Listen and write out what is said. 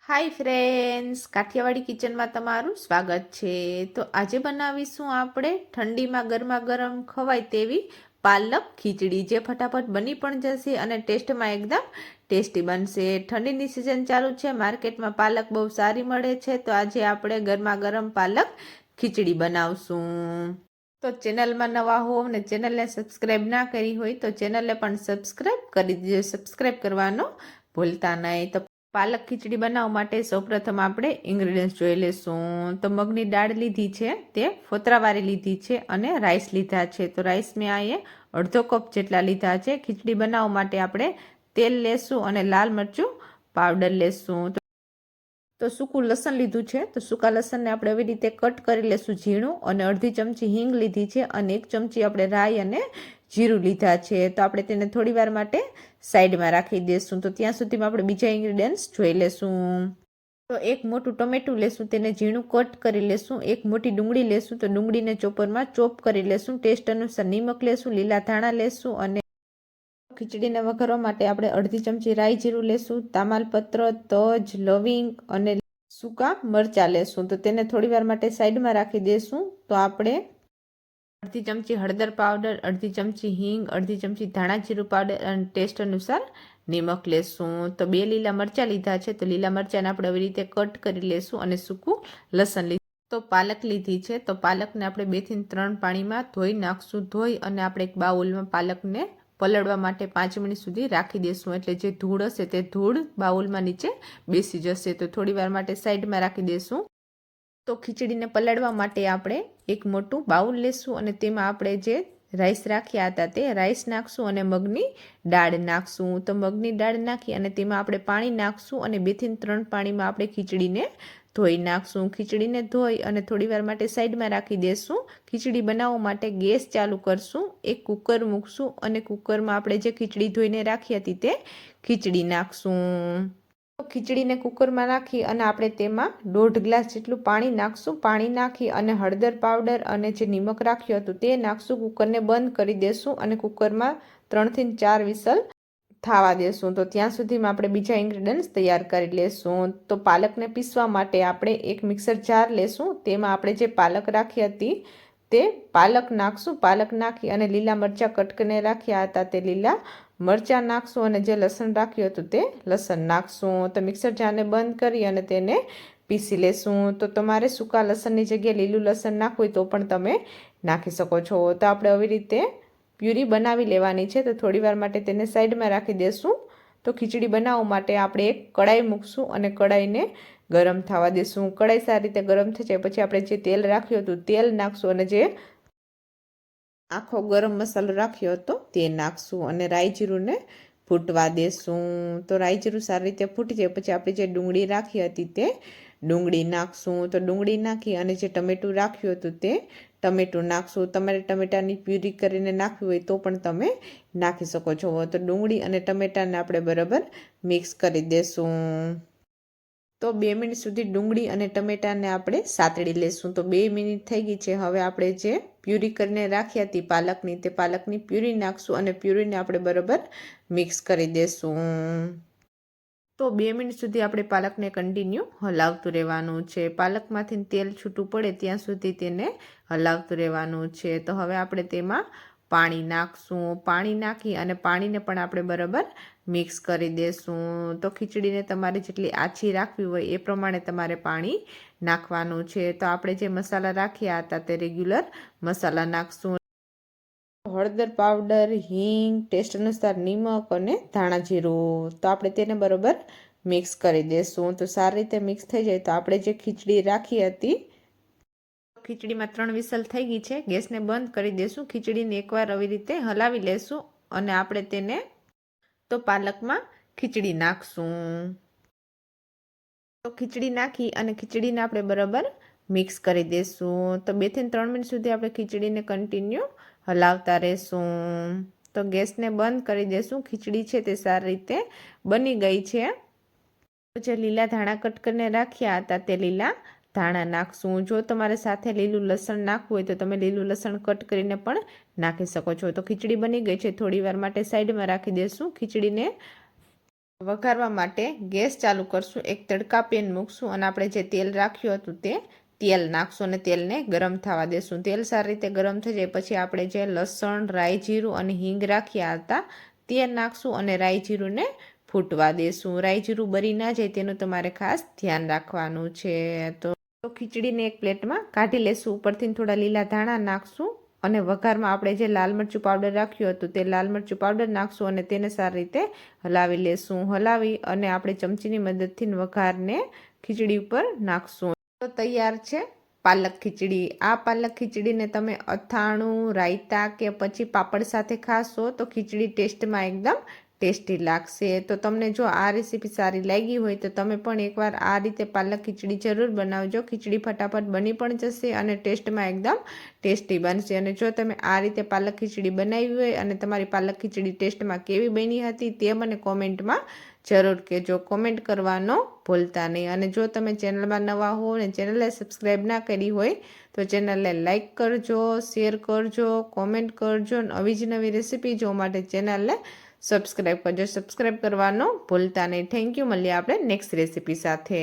Hi friends, Kathiawadi કિચનમાં તમારું સ્વાગત છે. તો આજે બનાવીશું આપણે ઠંડીમાં ગરમા ગરમ ખવાય તેવી પાલક ખીચડી, જે ફટાફટ બની પણ જશે અને ટેસ્ટમાં એકદમ ટેસ્ટી બનશે. ઠંડીની સિઝન ચાલુ છે, માર્કેટમાં પાલક બહુ સારી મળે છે. તો આજે આપણે ગરમા ગરમ પાલક ખીચડી બનાવશું. તો ચેનલમાં નવા હો અને ચેનલને સબસ્ક્રાઈબ ના કરી હોય તો ચેનલને પણ સબસ્ક્રાઈબ કરી દેજો. સબસ્ક્રાઈબ કરવાનો ભૂલતા નહીં. તો પાલક ખીચડી બનાવવા માટે સૌપ્રથમ આપણે ઇન્ગ્રેડિયન્ટ્સ જોઈ લઈશું. તો મગની દાળ લીધી છે, તે ફોતરાવાળી લીધી છે અને રાઈસ લીધા છે. તો રાઈસ મેં અહીંયા અડધો કપ જેટલા લીધા છે. ખીચડી બનાવવા માટે આપણે તેલ લેશું અને લાલ મરચું પાવડર લેશું. તો સૂકું લસણ લીધું છે, તો સૂકા લસણને આપણે એવી રીતે કટ કરી લેશું ઝીણું, અને અડધી ચમચી હિંગ લીધી છે અને 1 ચમચી આપણે રાઈ અને જીરું લીધા છે. તો આપણે તેને થોડી વાર માટે સાઈડમાં રાખી દઈશું. તો ત્યાં સુધીમાં આપણે બીજા ઇન્ગ્રેડિયન્ટ્સ જોઈ લેશું. તો એક મોટું ટમેટું લેશું, તેને ઝીણું કટ કરી લેશું. એક મોટી ડુંગળી લેશું, તો ડુંગળીને ચોપરમાં ચોપ કરી લેશું. ટેસ્ટ અનુસાર નિમક લેશું, લીલા ધાણા લેશું અને ખીચડીને વઘારવા માટે આપણે અડધી ચમચી રાઈ જીરું લેશું, તામાલપત્ર, તજ, લવિંગ અને સૂકા મરચાં લેશું. તો તેને થોડી વાર માટે સાઈડમાં રાખી દેશું. તો આપણે અડધી ચમચી હળદર પાવડર, અડધી ચમચી હિંગ, અડધી ચમચી ધાણા જીરું પાવડર અને ટેસ્ટ અનુસાર નિમક લેશું. તો 2 લીલા મરચાં લીધા છે, તો લીલા મરચાંને આપણે આવી રીતે કટ કરી લેશું અને સૂકું લસણ લીધું. તો પાલક લીધી છે, તો પાલકને આપણે 2 થી 3 પાણીમાં ધોઈ નાખશું. ધોઈ અને આપણે એક બાઉલમાં પાલકને પલળવા માટે 5 મિનિટ સુધી રાખી દેશું. એટલે જે ધૂળ હશે તે ધૂળ બાઉલમાં નીચે બેસી જશે. તો થોડી વાર માટે સાઈડમાં રાખી દેશું. તો ખીચડીને પલાળવા માટે આપણે એક મોટું બાઉલ લેશું અને તેમાં આપણે જે રાઈસ રાખ્યા હતા તે રાઈસ નાખશું અને મગની દાળ નાખશું. તો મગની દાળ નાખી અને તેમાં આપણે પાણી નાખશું અને 2 થી 3 પાણીમાં આપણે ખીચડીને ધોઈ નાખશું. ખીચડીને ધોઈ અને થોડી વાર માટે સાઈડમાં રાખી દેશું. ખીચડી બનાવવા માટે ગેસ ચાલુ કરશું, એક કુકર મૂકશું અને કુકરમાં આપણે જે ખીચડી ધોઈને રાખી હતી તે ખીચડી નાખશું. ખીચડીને કુકરમાં નાખી અને આપણે તેમાં 1.5 ગ્લાસ જેટલું પાણી નાખશું. પાણી નાખી અને હળદર પાવડર અને જે નિમક રાખ્યું હતું તે નાખશું. કુકરને બંધ કરી દેશું અને કુકરમાં 3 થી 4 વિસલ થવા દેશું. તો ત્યાં સુધીમાં આપણે બીજા ઇન્ગ્રેડિયન્ટ્સ તૈયાર કરી લેશું. તો પાલકને પીસવા માટે આપણે એક મિક્સર જાર લેશું. તેમાં આપણે જે પાલક રાખી હતી તે પાલક નાખશું. પાલક નાખી અને લીલા મરચાં કટ કરીને રાખ્યા હતા તે લીલા મરચાં નાખશું અને જે લસણ રાખ્યું હતું તે લસણ નાખશું. તો મિક્સર જારને બંધ કરી અને તેને પીસી લેશું. તો તમારે સૂકા લસણની જગ્યાએ લીલું લસણ નાખવું હોય તો પણ તમે નાખી શકો છો. તો આપણે આવી રીતે પ્યુરી બનાવી લેવાની છે. તો થોડી વાર માટે તેને સાઈડમાં રાખી દેશું. તો ખીચડી બનાવવા માટે આપણે એક કડાઈ મૂકશું અને કડાઈને ગરમ થવા દેશું. કડાઈ સારી રીતે ગરમ થઈ જાય પછી આપણે જે તેલ રાખ્યું હતું તેલ નાખશું અને જે આખો ગરમ મસાલો રાખ્યો હતો તે નાખશું અને રાઈ જીરુંને ફૂટવા દેશું. તો રાઈ જીરું સારી રીતે ફૂટી જાય પછી આપણે જે ડુંગળી રાખી હતી તે ડુંગળી નાખશું. તો ડુંગળી નાખી અને જે ટમેટું રાખ્યું હતું તે ટમેટું નાખશું. તમારે ટમેટાની પ્યુરી કરીને નાખવી હોય તો પણ તમે નાખી શકો છો. તો ડુંગળી અને ટમેટાને આપણે બરાબર મિક્સ કરી દેશું. તો 2 મિનિટ સુધી ડુંગળી અને ટમેટાને આપણે સાતળી લેશું. તો 2 મિનિટ થઈ ગઈ છે. હવે આપણે જે પ્યુરી કરીને રાખી હતી પાલકની તે પાલકની પ્યુરી નાખશું અને પ્યુરીને આપણે બરાબર મિક્સ કરી દેશું. તો 2 મિનિટ સુધી આપણે પાલકને કન્ટિન્યુ હલાવતું રહેવાનું છે. પાલકમાંથી તેલ છૂટું પડે ત્યાં સુધી તેને હલાવતું રહેવાનું છે. તો હવે આપણે તેમાં પાણી નાખશું. પાણી નાખી અને પાણીને પણ આપણે બરાબર મિક્સ કરી દેશું. તો ખીચડીને તમારે જેટલી આછી રાખવી હોય એ પ્રમાણે તમારે પાણી નાખવાનું છે. તો આપણે જે મસાલા રાખ્યા હતા તે રેગ્યુલર મસાલા નાખશું. હળદર પાવડર, હિંગ, ટેસ્ટ અનુસાર નિમક અને ધાણા જીરું. તો આપણે તેને બરાબર મિક્સ કરી દેશું. તો સારી રીતે મિક્સ થઈ જાય તો આપણે જે ખીચડી રાખી હતી ખીચડીમાં 3 વિસલ થઈ ગઈ છે. ગેસને બંધ કરી દેશું. ખીચડીને એકવાર આવી રીતે હલાવી લેશું અને આપણે તેને તો પાલકમાં ખીચડી નાખશું. તો ખીચડી નાખી અને ખીચડીને આપણે બરાબર મિક્સ કરી દેશું. તો 2 થી 3 મિનિટ સુધી આપણે ખીચડીને કન્ટિન્યુ હલાવતા રહેશું. તો ગેસને બંધ કરી દેશું. ખીચડી છે તે સારી રીતે બની ગઈ છે. જે લીલા ધાણા કટ કરીને રાખ્યા હતા તે લીલા ધાણા નાખશું. જો તમારે સાથે લીલું લસણ નાખવું હોય તો તમે લીલું લસણ કટ કરીને પણ નાખી શકો છો. તો ખીચડી બની ગઈ છે. થોડી વાર માટે સાઈડમાં રાખી દેશું. ખીચડીને વઘારવા માટે ગેસ ચાલુ કરશું, એક તડકા પેન મૂકશું અને આપણે જે તેલ રાખ્યું હતું તે તેલ નાખશું અને તેલને ગરમ થવા દેશું. તેલ સારી રીતે ગરમ થઈ જાય પછી આપણે જે લસણ, રાઈ, જીરું અને હિંગ રાખ્યા હતા તે નાખશું અને રાઈ જીરુંને ફૂટવા દેશું. રાઈ જીરું બળી ના જાય તેનું તમારે ખાસ ધ્યાન રાખવાનું છે. તો ખીચડીને એક પ્લેટમાં કાઢી લેશું. ઉપરથી થોડા લીલા ધાણા નાખશું અને વઘારમાં આપણે જે લાલ મરચું પાવડર રાખ્યું હતું તે લાલ મરચું પાવડર નાખશું અને તેને સારી રીતે હલાવી લેશું. હલાવી અને આપણે ચમચીની મદદથી વઘારને ખીચડી ઉપર નાખશું. તો તૈયાર છે પાલક ખીચડી. આ પાલક ખીચડીને તમે અથાણું, રાયતા કે પછી પાપડ સાથે ખાશો તો ખીચડી ટેસ્ટમાં એકદમ ટેસ્ટી લાગશે. તો તમને જો આ રેસીપી સારી લાગી હોય તો તમે પણ એકવાર આ રીતે પાલક ખીચડી જરૂર બનાવજો. ખીચડી ફટાફટ બની પણ જશે અને ટેસ્ટમાં એકદમ ટેસ્ટી બનશે. અને જો તમે આ રીતે પાલક ખીચડી બનાવી હોય અને તમારી પાલક ખીચડી ટેસ્ટમાં કેવી બની હતી તે મને કોમેન્ટમાં જરૂર કહેજો. કોમેન્ટ કરવાનો ભૂલતા નહીં. અને જો તમે ચેનલમાં નવા હો અને ચેનલને સબસ્ક્રાઈબ ના કરી હોય તો ચેનલને લાઈક કરજો, શેર કરજો, કોમેન્ટ કરજો. નવી જ નવી રેસીપી જોવા માટે ચેનલને સબસ્ક્રાઈબ કરજો. સબસ્ક્રાઈબ કરવાનો ભૂલતા નહીં. Thank you. મળીએ આપણે નેક્સ્ટ રેસીપી સાથે.